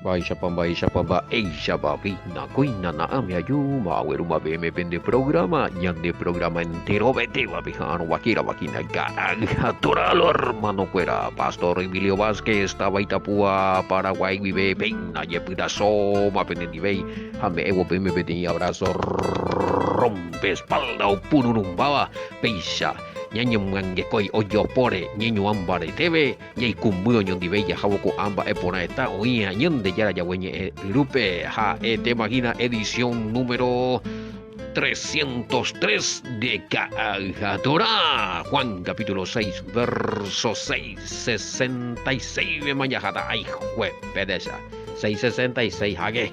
Baisha pamba, Eisha babina, kuina na ami ayuma, weruma beme pende programa, yang de programa entero bete babijano, wakira wakina gana, toralo hermano cuera, Pastor Emilio Vázquez, estaba Itapúa, Paraguay, vive, peina, yepida soma, penendibei, ame ewo peme pende abrazo, rompe espalda o pururumbaba, peisa. Nyanyi mangekoi ojo pore nyenyu ambare tebe nyai kumbuyo nyondi beya hawoko amba epona eta oia nyende yara yawenye lupe ha te imagina edición número 303 de Cagadora. Juan capítulo 6 verso 6 66 de mayajata ay jue pedesa 666 hage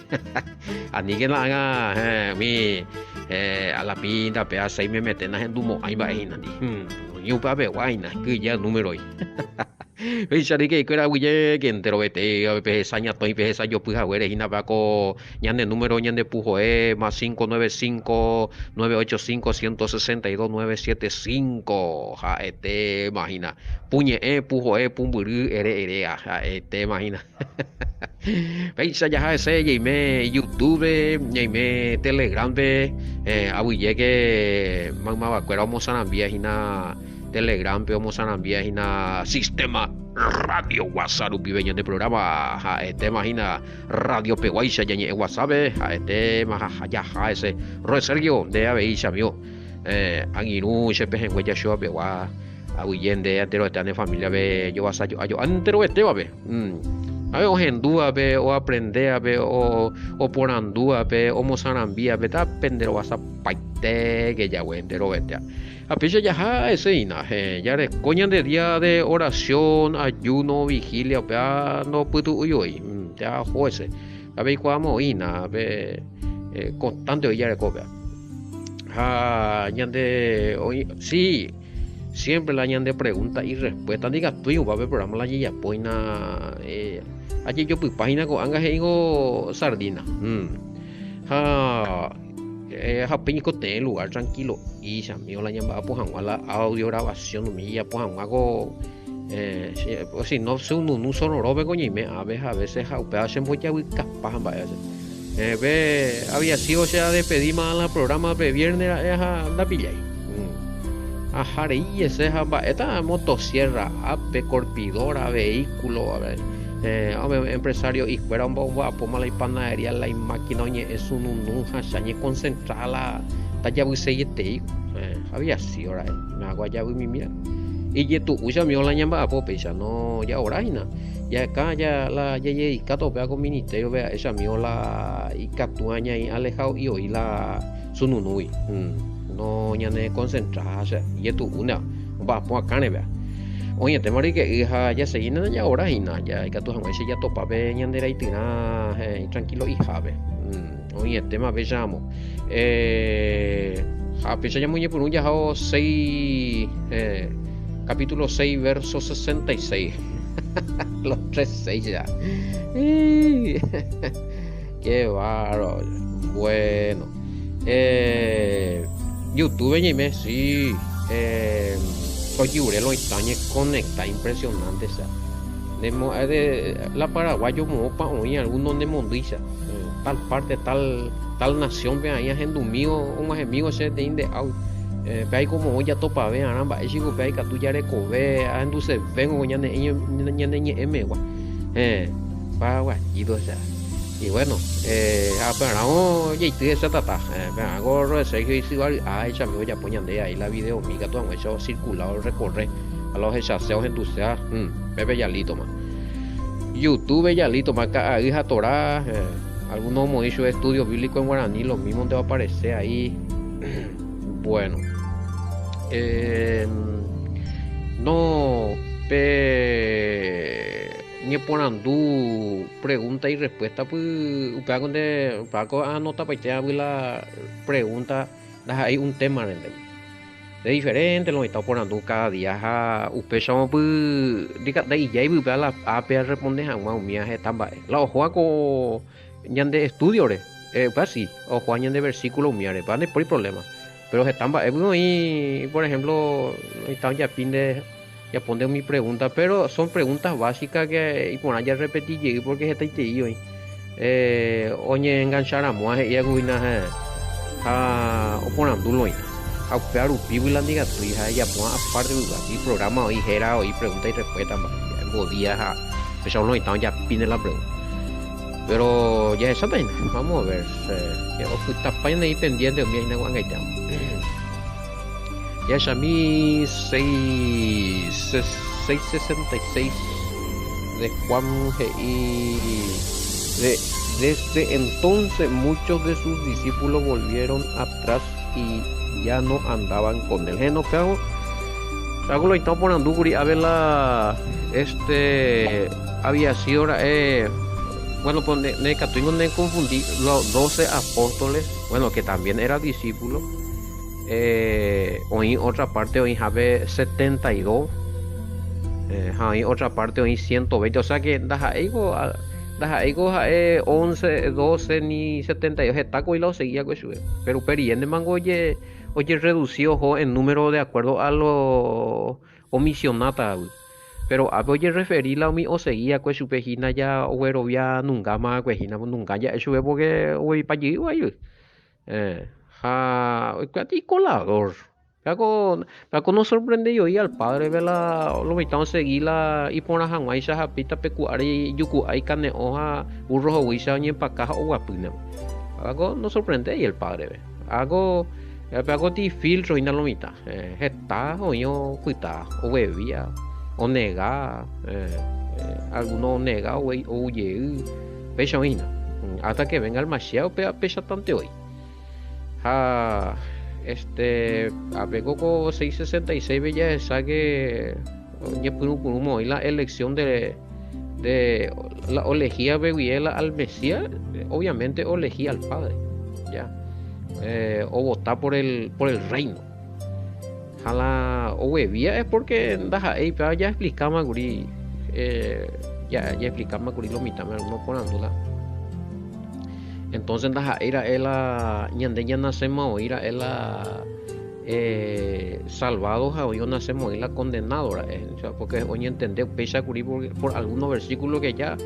anige la haga mi a la pinta pea 6 me meten en dumo ay va ina di yo pa be waina que ya número y Pensari que era guille que entero vete pe saña toy pe sa yo puja were hina ba ko ñande número ñande pujo más 595 985 162 975 ja imagina puñe pujo pumburu ere ja imagina Pensa ya ese me YouTube me Telegram be abuye que mamá va cuera mo sanambia hina Telegram pe mo sanambia hina sistema radio WhatsApp vive de programa ja imagina radio peguaisha ya en WhatsApp ja ya ese Ro Sergio de aveisha mio angiru se pe en huella show be wa abuyende antero está en familia be yo vas yo antero va be a ver, o hendúa be, o aprender be, o por andúa be, o mozarambía be, ta pendero vas a paite que ya wendero vete. A pesar ya ese ina, ya de coña de día de oración, ayuno, vigilia, be, no puedo uyoi, ya juece. A ver, cuamo ina, be, constante ya de copia. Ya de, sí. Siempre la ñan de preguntas y respuestas. Diga tú, va a ver programa la ya poina. Allí yo pues página con anga heigo sardina. Ha peñico te lugar tranquilo. Y se mío la llama pues la audio grabación mía pues hago si no se un sonoro ve coño y me a veces ha pedazo muy ya capaz vaya. Ve había sido sea de pedir más la programa de viernes la pilla ahí. Ajá, y ese es esta motosierra, ape, corpidora, vehículo, a ver, empresario y fuera un guapo, mala y panadería, la máquina, oye, es un nunja, sañe concentrada, talla buiseyete, había sido, me hago allá, mi mira, y ya tú, usa mi hola ñamba, popesa, no, ya ahora, ya acá, ya la, ya y cato, vea con ministerio, vea, esa mi hola, y catuaña, y alejado, y oí la, sununui, no ñane concentrarse y tu una va por acá ne vea oye te mari que hija ya se llena ya ahora y na ya que tu jamás ya topa ve ñandera y tina tranquilo hija ve oye tema veamos a pesar ya muy por un ya 6 capítulo 6 verso 66 los 36 ya qué bárbaro bueno YouTube y me sí oye lo instañe conecta impresionante o sea de la paraguayo mopa oye algunos de mondiza tal parte tal nación ve ahí en mío un amigo se de inde out ve ahí como hoy ya topa ve aramba es chico ve ahí que tú ya recobe entonces vengo ya ne m gua pa gua y o sea y bueno pero ya estoy esa tata hago Sergio y igual esa amigo ya ponían de ahí la video miga todo eso circulado recorre a los chaseos en tu sea bebe ya lito más YouTube ya lito más hija Torah algunos hemos hecho estudios bíblicos en guaraní lo mismo te va a aparecer ahí bueno no ni por andú pregunta y respuesta pues para donde para anota para que la pregunta hay un tema de diferente lo está por andú cada día usted chama pues diga de ahí ya y la AP responde a un viaje tamba la ojo con ñan de estudio pues sí ojo ñan de versículo miare para no hay problema pero se tamba y por ejemplo están ya fin de ya pondré mi pregunta, pero son preguntas básicas que y por allá repetí porque está ahí Oye enganchar mua y aguina a oponan duloi a pear upibu la diga tu hija ya pon aparte y programa hoy era hoy pregunta y respuesta podía a pesar no están ya pine la pregunta pero ya esa vaina vamos a ver ya está paina ahí pendiente mi ina guanga ya ya ya mi 666 de Juan y desde entonces muchos de sus discípulos volvieron atrás y ya no andaban con él. No cago. Hago lo estamos poniendo a ver la había sido bueno pues ne confundí los 12 apóstoles, bueno que también era discípulo. Hoy otra parte hoy habe 72. Hay otra parte hoy 120, o sea que deja algo 11, 12 ni 72 está y lo seguía con eso. Pero periende mango oye reducido en número de acuerdo a lo omisionata. Pero oye referir la o seguía con su pejina ya o ya nunca más pejina nunca ya eso es porque hoy para allí y colador. Paco nos sorprende yo y al padre ve lo mitad seguir la y por la hanguay ya japita pecuari yuku hay cane hoja burro hoguisa ni pa caja o guapina. Paco nos sorprende y el padre ve. Paco ti filtro y na lo mitad. Está o yo cuita o bebía o nega alguno nega o huye pecha oína. Hasta que venga el machiao pecha tante hoy. Apego con 666 bella esa que y la elección de la elegía bebiela al Mesías, obviamente elegía al Padre, ya o votar por el reino. O bebía es porque ya explicamos guri ya explicamos guri lo mitad no ponándola. Entonces era ela ñande ya nacemos ira ela salvados a hoy nacemos ela condenadora o sea, porque hoy entender pesa por algunos versículos que ya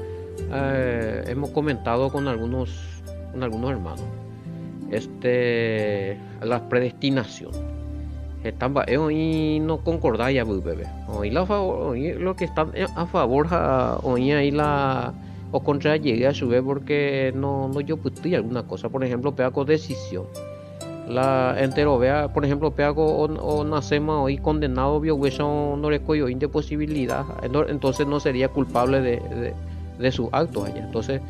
hemos comentado con algunos hermanos. La predestinación están hoy no concordáis ya bebé hoy lo que están a favor hoy ahí la o contra llegué a su vez porque no yo putí alguna cosa, por ejemplo peaco decisión la entero vea por ejemplo peaco o nacemos hoy condenado bio hueso no le coyo de posibilidad entonces no sería culpable de sus actos allá. Entonces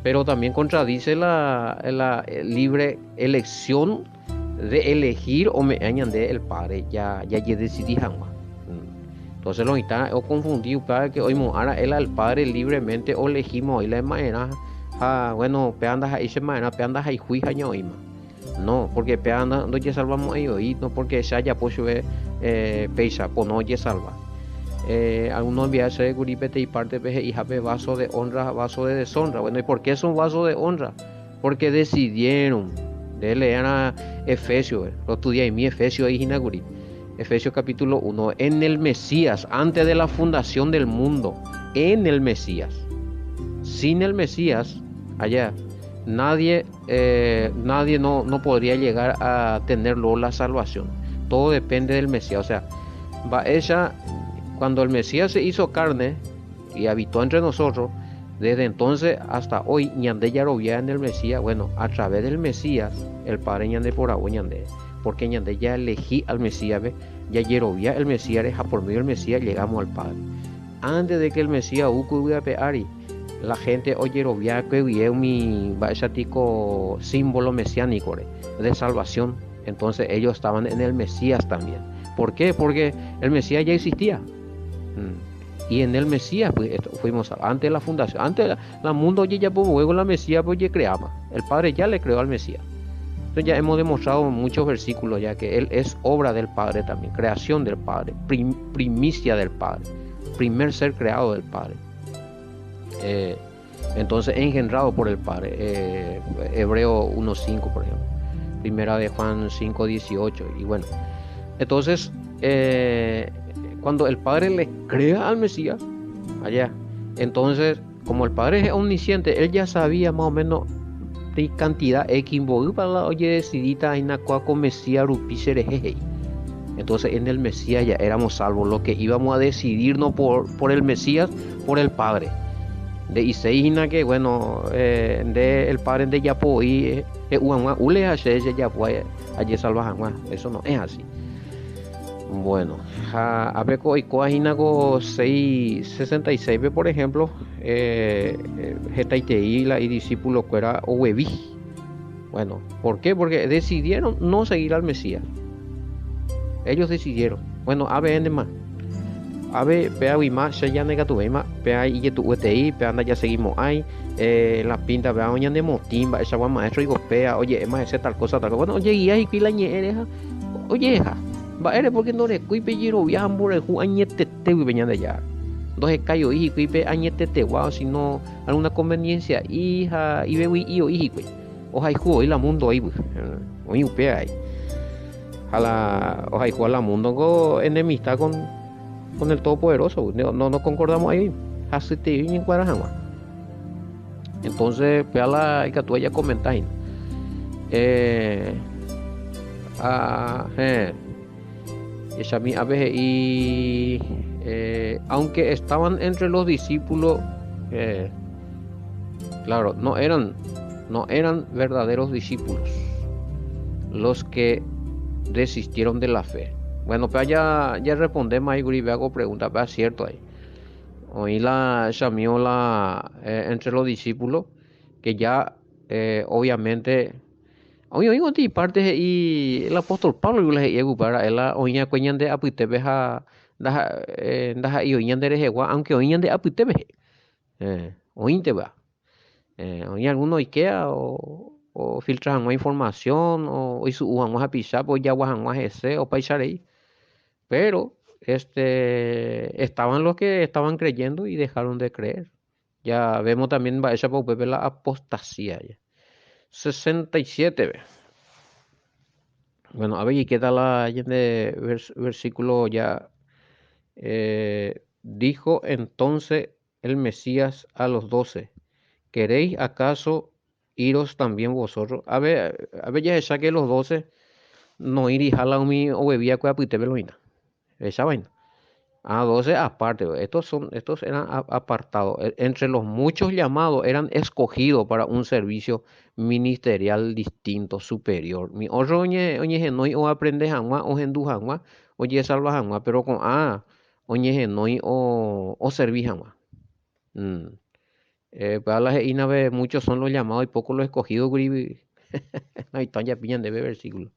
pero también contradice la libre elección de elegir o me añade el padre ya decidí jamás. Entonces lo está o confundido para que hoy ahora él al padre libremente o elegimos y la manera bueno peandas ahí se manera peandas ahí juija ñoima no porque peandas no ya salvamos ahí no porque se haya puesto peisa pues no ya salva algunos envías de guripete y parte peje y jape vaso de honra vaso de deshonra. Bueno, ¿y por qué son vasos de honra? Porque decidieron de leer a Efesios lo estudié en mi Efesios y Hinaguri Efesios capítulo 1, en el Mesías, antes de la fundación del mundo, en el Mesías. Sin el Mesías, allá, nadie no podría llegar a tenerlo la salvación. Todo depende del Mesías. O sea, cuando el Mesías se hizo carne y habitó entre nosotros, desde entonces hasta hoy, ñande ya robía en el Mesías. Bueno, a través del Mesías, el Padre ñande por agua ñande. Porque ñande ya elegí al Mesías, ya yerovía el Mesías, por medio del Mesías llegamos al Padre. Antes de que el Mesías peari, la gente oyerovía que mi baixatico símbolo mesiánico de salvación. Entonces ellos estaban en el Mesías también. ¿Por qué? Porque el Mesías ya existía. Y en el Mesías pues, fuimos antes de la fundación, antes de la mundo ya por luego la Mesías pues ya creaba. El Padre ya le creó al Mesías. Entonces ya hemos demostrado en muchos versículos ya que Él es obra del Padre también, creación del Padre, primicia del Padre, primer ser creado del Padre. Entonces engendrado por el Padre. Hebreo 1.5 por ejemplo, primera de Juan 5.18 y bueno. Entonces cuando el Padre le crea al Mesías allá, entonces como el padre es omnisciente, él ya sabía más o menos de cantidad X para la oye decidita en la cual con Mesías rupicerejeje. Entonces en el Mesías ya éramos salvos, lo que íbamos a decidirnos por el Mesías, por el Padre. De Iseina que bueno, de el Padre de Yapo y ule hace ya fue allí salvajan, eso no es así. Bueno, a ver, y coaginago 666, por ejemplo, Getaitei y discípulo que era Owebi. Bueno, ¿por qué? Porque decidieron no seguir al Mesías. Ellos decidieron. Bueno, ABN más. Ave, pea más, ya nega tu ema, pea y tu UTI, pea anda ya seguimos ahí. La pinta, pea oña de motimba, esa guay maestro, digo, pea, oye, más ese tal cosa, tal cosa. Bueno, oye, y ahí pila ñereja. Oye, ja. Va, eres porque no le cuipe giro viajan por el ju añete te veñan de allá. Entonces cayó y cuipe añete te guau, si no alguna conveniencia, hija, y bebé y o hiji, pues. Oja y juego y la mundo ahí, pues. Oye, upea ahí. Oja y juego la mundo con enemistad con el Todopoderoso, no concordamos ahí. Así te viene en Guarajama. Entonces, vea la que tú ya comentas. A veces y aunque estaban entre los discípulos, claro, no eran verdaderos discípulos los que desistieron de la fe. Bueno, pues ya respondemos ahí, Guri, hago preguntas, pero es cierto ahí. Hoy la Shamiola entre los discípulos, que ya obviamente, hoy conti parte y el apóstol Pablo y les llegó para él, oía cueñan de apitebeja, daja y oían de rejegua, aunque oían de apitebeje, oíste va, oí alguno Ikea o filtran más información o su ujan a pisar, pues ya guajan más ese o paisarei. Pero estaban los que estaban creyendo y dejaron de creer. Ya vemos también esa la apostasía. Ya. 67. Ve. Bueno, a ver, y qué tal la versículo ya. Dijo entonces el Mesías a los 12: ¿Queréis acaso iros también vosotros? A ver, ya saqué los 12. No iris a la o bebía que apuite veloina. Esa vaina. 12 aparte, estos eran apartados. Entre los muchos llamados eran escogidos para un servicio ministerial distinto, superior. Mi otro oñe genoi o aprende jamás o gendu jamás, oye salva jamás, pero con oñe genoi o serví jamás. Para las ve muchos son los llamados y pocos los escogidos, gribi. Ahí están ya pillan de versículo.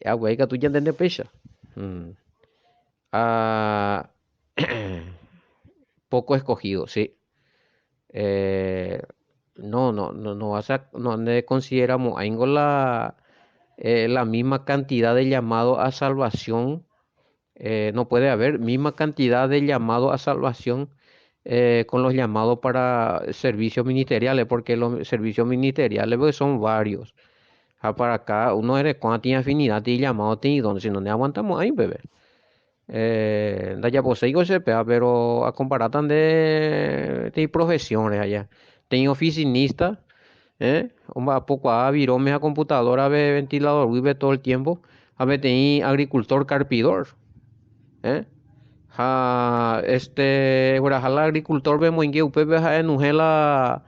Ya, güey, que tú ya entiendes pecha. Mm. Ah, poco escogido, sí. Eh, no vas a, no consideramos ahí la misma cantidad de llamado a salvación. No puede haber misma cantidad de llamado a salvación con los llamados para servicios ministeriales, porque los servicios ministeriales pues, son varios. Para acá uno eres cuando tiene afinidad y llamado tiene donde si no le aguantamos ahí, bebé. Da ya poseigo CPA, pero a comparar tan de profesiones allá. Tengo oficinista, a poco a virome a computadora, ve ventilador, vive todo el tiempo. A ver, tengo agricultor carpidor, ¿eh? Ahora, jala agricultor vemos en que usted veja en Ujela,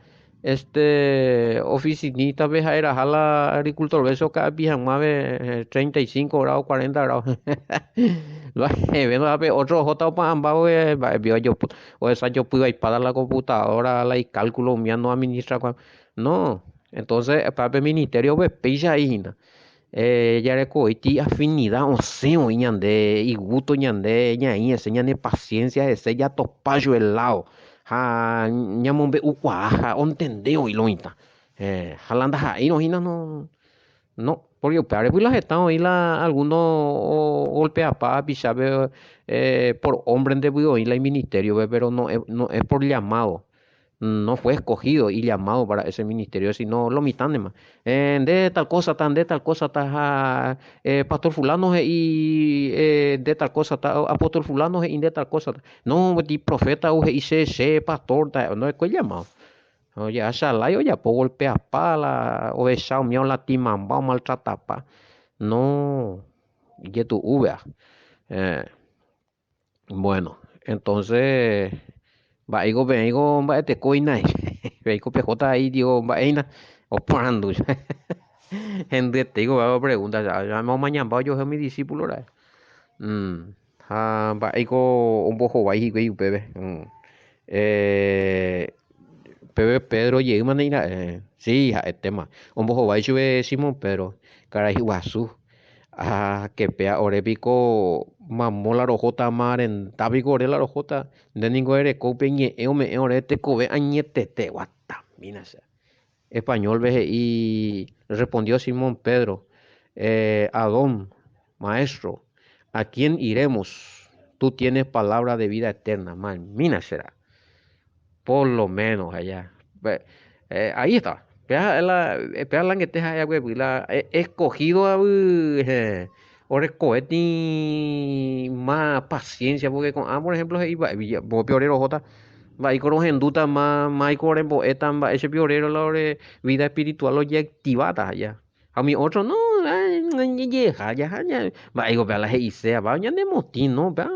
oficinista veja era jala agricultor, ve eso cada vieja más de 35 grados, 40 grados. Vendo otro J para ambas, vio yo, o esa yo pude ir para la computadora, la y cálculo, mío no administra. No, entonces, para el ministerio, ve, pilla ahí, yareko iti afinidad o seo ñande y gusto ñande ñaí ese ñande paciencia ese ya topayo el lado ha ñamombe ukwaja ontendeo y loita jalanda ahí no no porque peor pues las están ahí algunos golpea pa sabe por hombre de oír la ministerio pero no es por llamado no fue escogido y llamado para ese ministerio, sino lo mitad de más. De tal cosa tan, de tal cosa tan, pastor fulano de tal cosa tan, apóstol fulano y de tal cosa. No, di profeta y se pastor, no es que llamado. Oye, ashalai, oye, po golpea pala, o de shao miao la timamba, maltrata pa. No, y tu uva. Eh, bueno, entonces, va, vengo, va, te coina, vengo pejota ahí, digo, va, eina, o parando. Gente, te digo, va, pregunta, ya me mañana, va, yo soy mi discípulo, ¿verdad? Va, un poco, va, y bebé. Eh, Pepe Pedro llega manera sí el tema un poco va a Simón Pedro cara iguazú que pea orepico mamola rojota mar en tabico ore la rojota de ningún ere cope ñe me ore te cobe añete te guata mina sea. Español veje y respondió Simón Pedro Adón maestro ¿a quién iremos? Tú tienes palabra de vida eterna man mina será por lo menos allá. Ahí está. Pea la que te haya, güey, pues, escogido a ahora cohete más paciencia, porque por ejemplo, ahí va, vos piorero J, va y con los endutas más y con etan, va, ese piorero, la hora vida espiritual, lo ya activada allá. A mi otro, no, ya, va, digo, vea la sea, va, ya de motín, no, vea,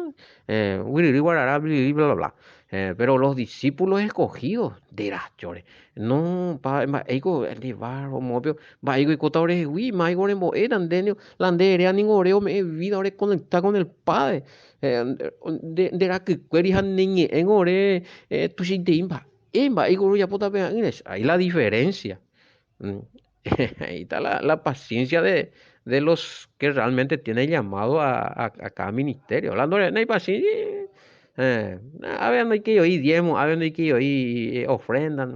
bla, bla, bla. Pero los discípulos escogidos de las chores. No, ego, el barro, mobio, va, ego, y cotadores, uy, ma, ego, rembo, eran, denio, landere, aning, oreo, me, vida, ore, conectar con el Padre. De la que querías niñe, en ore, tu sin te imba, ego, ya puta, ahí la diferencia. Mm. Ahí está la paciencia de los que realmente tienen llamado a cada ministerio. Hablando de no hay paciencia. A ver, no hay que oír diezmo, a ver, no hay que oír ofrenda.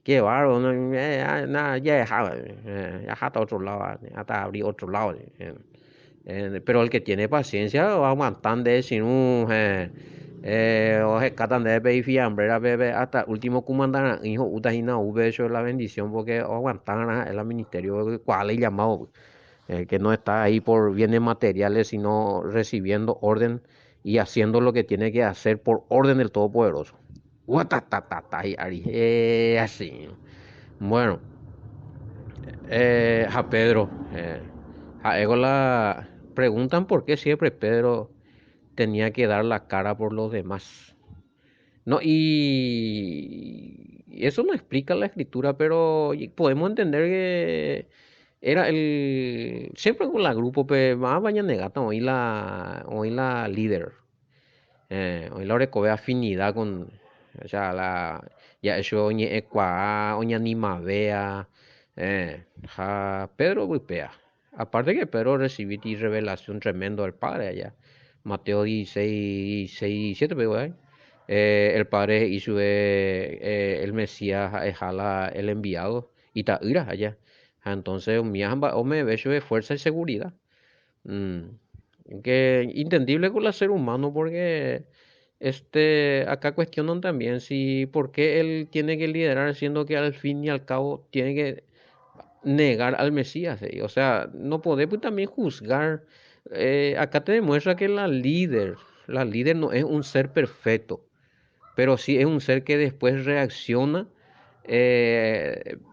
Qué bárbaro, no, nada, ya dejaba, ya hasta otro lado, hasta abrir otro lado. Pero el que tiene paciencia va aguantando de sin un o se catan de pedir fiambre bebé hasta el último comandante hijo utajina v eso es la bendición porque aguantan el ministerio cual es llamado que no está ahí por bienes materiales sino recibiendo orden y haciendo lo que tiene que hacer por orden del Todopoderoso. Guatatatata, y así. Bueno, a Pedro, a Ego la preguntan por qué siempre Pedro tenía que dar la cara por los demás. No, y eso no explica la escritura, pero podemos entender que era siempre con la grupo, pero más mañana negata, hoy la líder, hoy la recoge afinidad con, o sea, ya eso, oñe ecuá, oña anima vea, Pedro, pues, pea. Aparte que Pedro recibió revelación tremendo del Padre allá. Mateo 16, 6, 7, pero, el Padre hizo el Mesías, jala el enviado, y ta ira allá. Entonces, o me ve de fuerza y seguridad. Mm, que entendible con el ser humano porque acá cuestionan también si por qué él tiene que liderar siendo que al fin y al cabo tiene que negar al Mesías. O sea, no podemos también juzgar. Acá te demuestra que la líder no es un ser perfecto, pero sí es un ser que después reacciona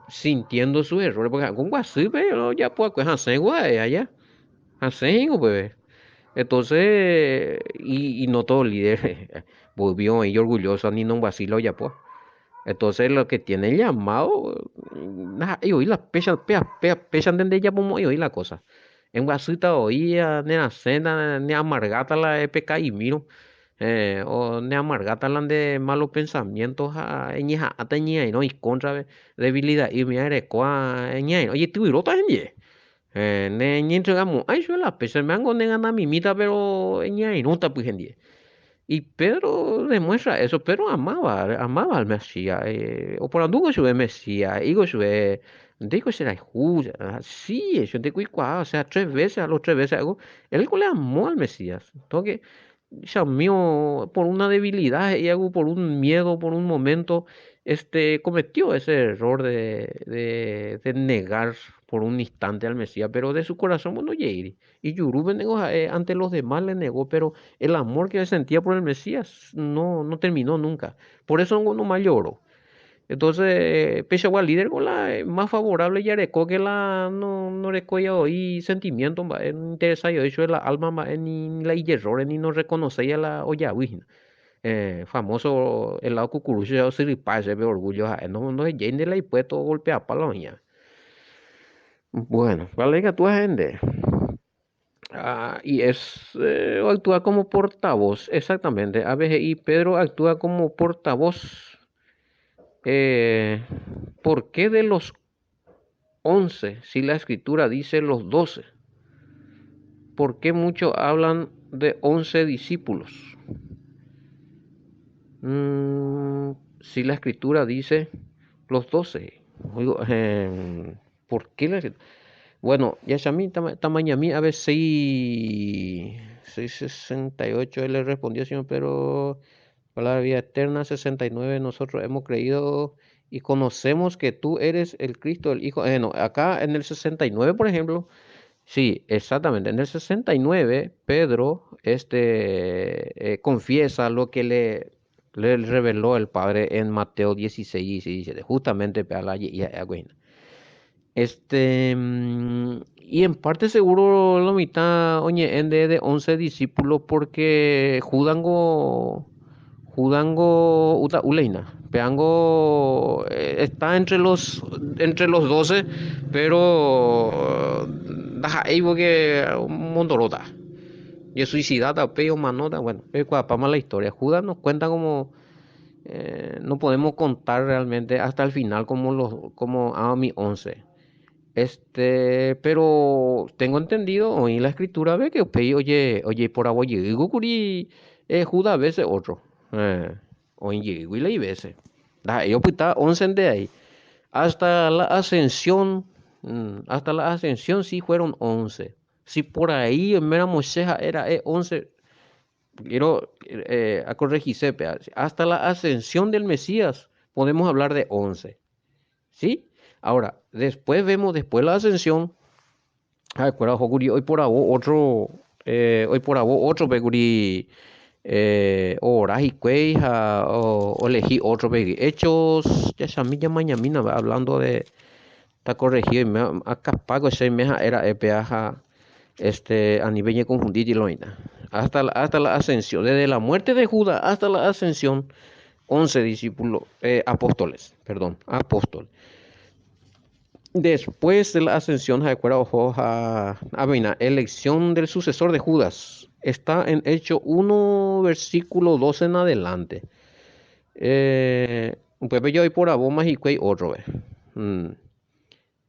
sintiendo sus errores. Porque algún guasí, pero ya pues, hacer allá, hacer, pues. Entonces, y no todo líder volvió y orgulloso ni no vacilo ya pues. Entonces lo que tiene el llamado, y oí la pecha de ella como y oí la cosa. En guasita oía, ne la cena, ne amargata la EPK y miro, o ne amargata la de malos pensamientos, ñeja atañía y no, y contra debilidad, y me arecoa, oye, tú y rota en ne ñentregamos, ay, yo la pesa, me hago negana mimita, pero ña y nota pues en die. Y Pedro demuestra eso, Pedro amaba al Mesías, o por anduvo su Mesías, digo será justo, sí, eso te cuicua, o sea, tres veces, a los tres veces algo, él le amó al Mesías, entonces, mío, por una debilidad y algo, por un miedo, por un momento, cometió ese error de negar por un instante al Mesías, pero de su corazón, bueno, Yeiri. Y Yurube negó, ante los demás le negó, pero el amor que él sentía por el Mesías no terminó nunca. Por eso no más lloró. Entonces, Peshawar líder con la más favorable ya recó que la no recoya hoy sentimiento, en interesa yo hecho la alma ni la error ni no reconocía la olla famoso el lado cucurucho ya se ripaje de orgullo no es lleno de la y puesto golpea paloña. Bueno, vale que tú gente. Y actúa como portavoz, exactamente. ABGI Pedro actúa como portavoz. Eh, ¿Por qué de los 11 si la escritura dice los 12? ¿Por qué muchos hablan de 11 discípulos? Si la escritura dice los 12. Oigo, ¿por qué bueno, ya a mí, tamaño a mí, a ver, 668, él le respondió, Señor, pero para la vida eterna, 69, nosotros hemos creído y conocemos que tú eres el Cristo, el Hijo. No, acá en el 69, por ejemplo, sí, exactamente, en el 69, Pedro, confiesa lo que le reveló el Padre en Mateo 16 y 17, justamente para la y en parte seguro la mitad, oye, en de 11 discípulos porque Judango uta uleina, peango está entre los 12, pero daja ei porque mondorota. Y suicidada, peo manota, bueno, para la historia. Judas nos cuenta como no podemos contar realmente hasta el final como a mi 11. Pero tengo entendido, hoy en la escritura ve que oye, por aboye, digo, curi, Judas a veces otro. Oye, y le veces. Yo puta 11 de ahí. Hasta la ascensión, sí fueron 11. Si por ahí en mera Moisés era 11, quiero a corregirse, hasta la ascensión del Mesías podemos hablar de 11. ¿Sí? Ahora, después la ascensión. Cuera Hokuri, hoy por abo otro Peguri, Oraji Cueija, o elegí otro Peguri. Hechos, ya Shamilla Mañamina, hablando de, está corregido, y acá pago ese meja era epeaja, a nivel de confundir y loina. Hasta la ascensión, desde la muerte de Judas hasta la ascensión, 11 discípulos, apóstoles. Después de la ascensión, elección del sucesor de Judas. Está en Hecho 1, versículo 12 en adelante. Pepe yo voy por abomas y cuey otro vez.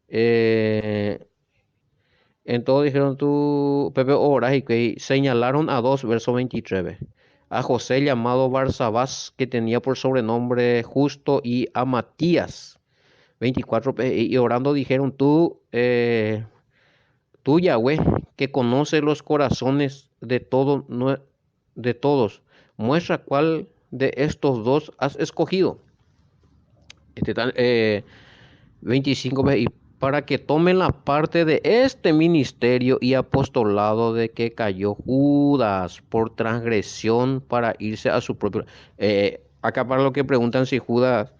Eh, entonces dijeron tú, Pepe Oras y cuey, señalaron a dos, verso 23. A José llamado Barsabás, que tenía por sobrenombre Justo, y a Matías 24, y orando dijeron, tú Yahweh, que conoce los corazones de todos, muestra cuál de estos dos has escogido. 25, y para que tomen la parte de este ministerio y apostolado de que cayó Judas por transgresión para irse a su propio. Acá para lo que preguntan si Judas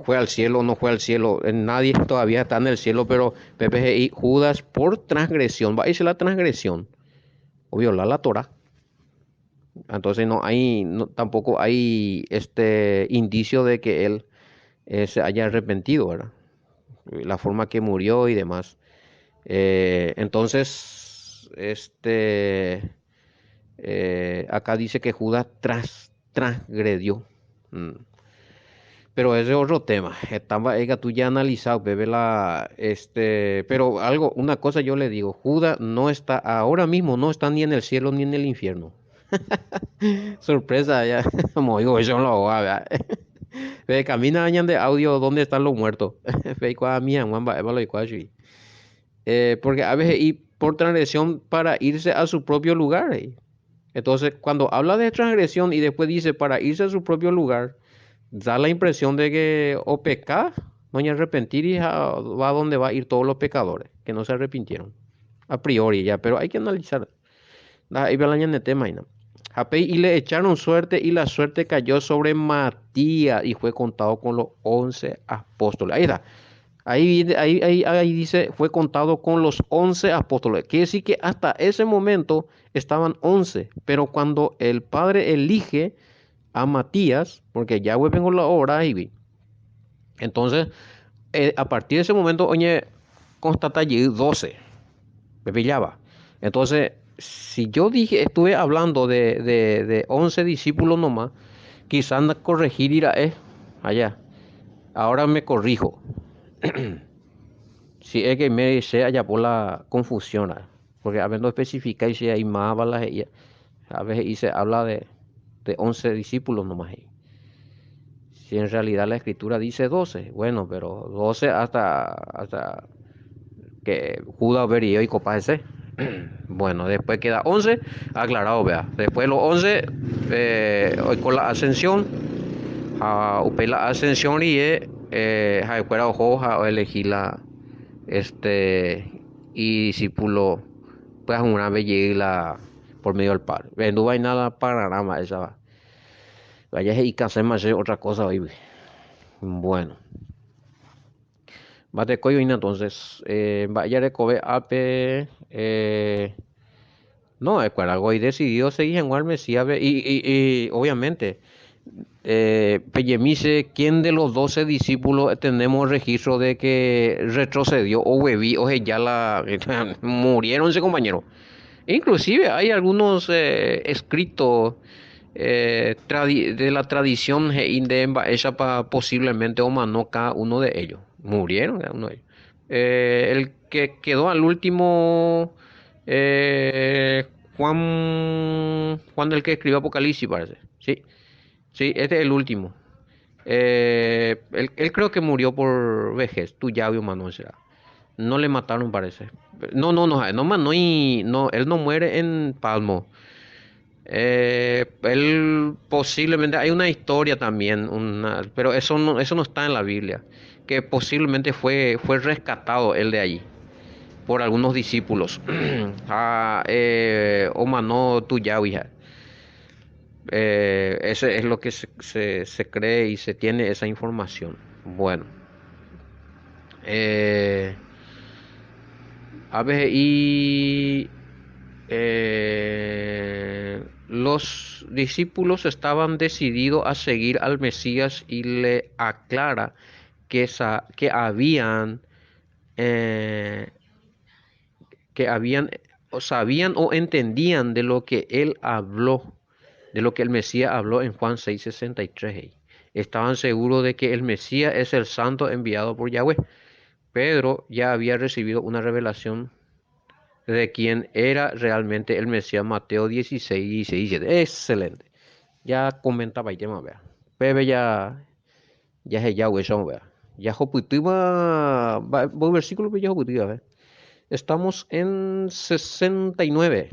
fue al cielo o no fue al cielo. Nadie todavía está en el cielo, pero PPGI, Judas por transgresión, va a irse la transgresión o violar la Torah. Entonces tampoco hay este indicio de que él se haya arrepentido, ¿verdad? La forma que murió y demás. Entonces, acá dice que Judas transgredió. Pero ese es otro tema. Estaba tú ya analizado, bebé, pero una cosa yo le digo, Judas no está, ahora mismo no está ni en el cielo ni en el infierno. Sorpresa, ya, como digo, eso no lo va a ver. Camina añan de audio, ¿dónde están los muertos? Porque a veces y por transgresión para irse a su propio lugar. Entonces, cuando habla de transgresión y después dice para irse a su propio lugar, da la impresión de que o pecar, no hay arrepentir y va a donde va a ir todos los pecadores, que no se arrepintieron. A priori ya, pero hay que analizar. Ahí va el tema, ¿no? Y le echaron suerte y la suerte cayó sobre Matías y fue contado con los 11 apóstoles. Ahí está. Ahí dice, fue contado con los 11 apóstoles. Quiere decir que hasta ese momento estaban 11, pero cuando el Padre elige a Matías, porque ya vuelven con la obra, ahí, entonces, a partir de ese momento, oye, constata allí 12, me pillaba. Entonces, si yo dije, estuve hablando de 11 discípulos nomás, quizás corregir irá allá. Ahora me corrijo. Si es que me se haya por la confusión, porque habiendo especificado y si hay más balas, a veces y se habla de 11 discípulos nomás. Si en realidad la escritura dice 12 bueno, pero 12 hasta que Judas vería y copase. Bueno, después queda 11 aclarado, vea. Después los 11 hoy con la ascensión, la ascensión y fuera ojo a elegir la y discípulo pues una vez llegue la por medio del Padre. No hay nada para nada más esa. Vaya y que hacer más otra cosa hoy. Bueno. Bate coyo entonces vaya de cobe ape no es para algo y decidió seguir en Guarme y obviamente Pellemise, ¿quién de los 12 discípulos tenemos registro de que retrocedió o hueví o ya la murieron ese compañero? Inclusive hay algunos escritos de la tradición indemba hecha para posiblemente o cada uno de ellos. Murieron cada uno de ellos. El que quedó al último, Juan el que escribió Apocalipsis, parece. Sí, sí, este es el último. Él creo que murió por vejez, tu llave humano será. No le mataron, parece. No, él no muere en Palmo. Él posiblemente, hay una historia también, pero eso no está en la Biblia, que posiblemente fue rescatado él de allí por algunos discípulos. Omano Tuyahuija. Ese es lo que se cree y se tiene esa información. Bueno, a ver, y los discípulos estaban decididos a seguir al Mesías y le aclara que eh, habían o sabían o entendían de lo que él habló, de lo que el Mesías habló en Juan 6:63. Estaban seguros de que el Mesías es el santo enviado por Yahweh. Pedro ya había recibido una revelación de quién era realmente el Mesías. Mateo 16:17. Excelente. Ya comentaba el tema, vea. Pepe ya es Yahweh, vea. Ya joputiva, voy versículo que ya joputiva, vea. Estamos en 69.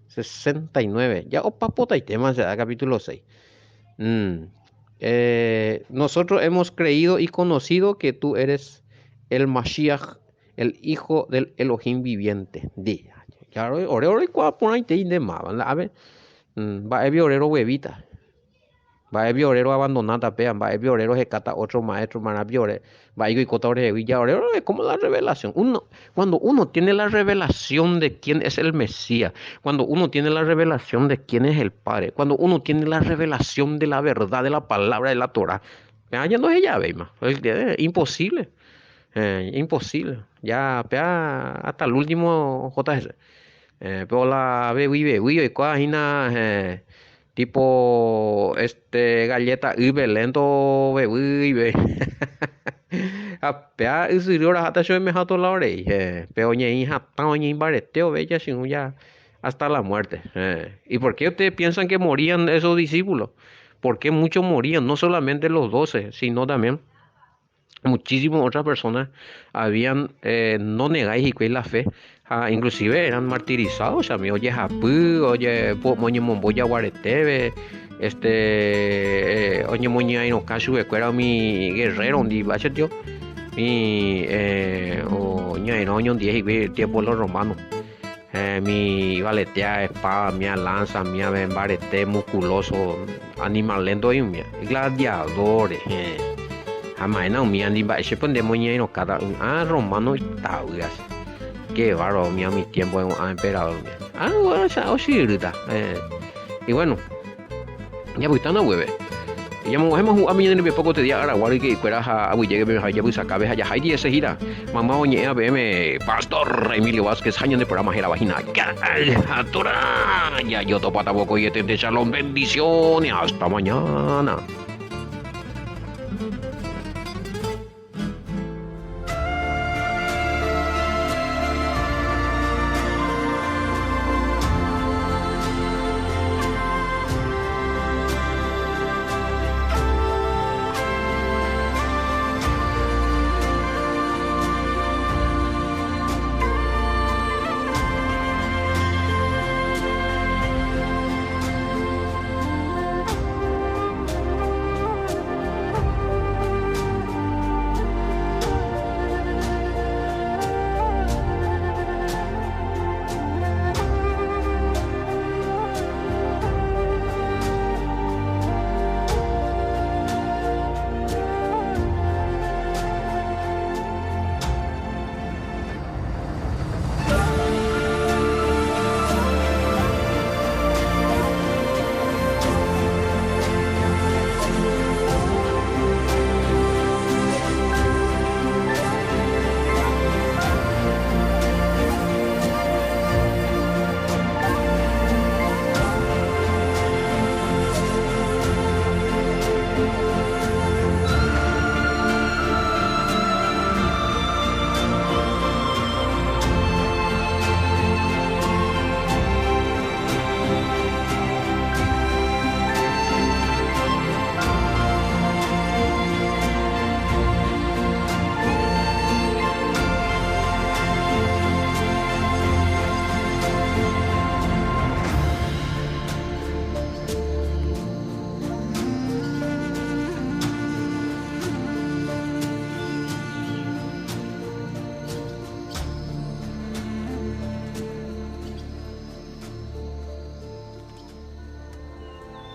69. Ya opapota y temas, capítulo 6. Nosotros hemos creído y conocido que tú eres el Mashiach, el hijo del Elohim viviente. Di. Claro, ore cuál por ahí te indema, a ver, va a orero huevita. Va a orero abandonada, pean, va a orero se cata otro maestro, mana viore, va a ir y cota ya orero es como la revelación. Cuando uno tiene la revelación de quién es el Mesías, cuando uno tiene la revelación de quién es el Padre, cuando uno tiene la revelación de la verdad de la palabra de la Torah, ya no es ya, ve, imposible. Imposible. Ya, pea, hasta el último JS. Pero la vive y cosas tipo galleta lento vive. Pea isiriora hasta yo me jato la orella. Pero ñe hasta ñe bareteo bella sin ya hasta la muerte. ¿Y por qué ustedes piensan que morían esos discípulos? ¿Por qué muchos morían? No solamente los 12, sino también muchísimas otras personas habían, no negáis y la fe, inclusive eran martirizados, a mí, oye, Japú, oye, moñe momboya guaretebe, oye, moñe ainokasu, era mi guerrero, un bache, tío, mi, o ñaino, oño, 10 y tiempo los romanos. Mi valetea espada, mi lanza, mi barete musculoso, animal lento y mi gladiadores. Amaina mi andi ba se pone moña no cada romano y taugas. Qué bárbaro mi tiempo en emperador. Bueno, o sí, y bueno, ya voy tan a hueve. Ya hemos a mí en el poco te día ahora guardi que fuera a llegue me ya busa cabeza ya hay ese gira. Mamá oñe a BM Pastor Emilio Vázquez año de programa la vagina. Ya yo topa taboco y te shalom bendiciones hasta mañana.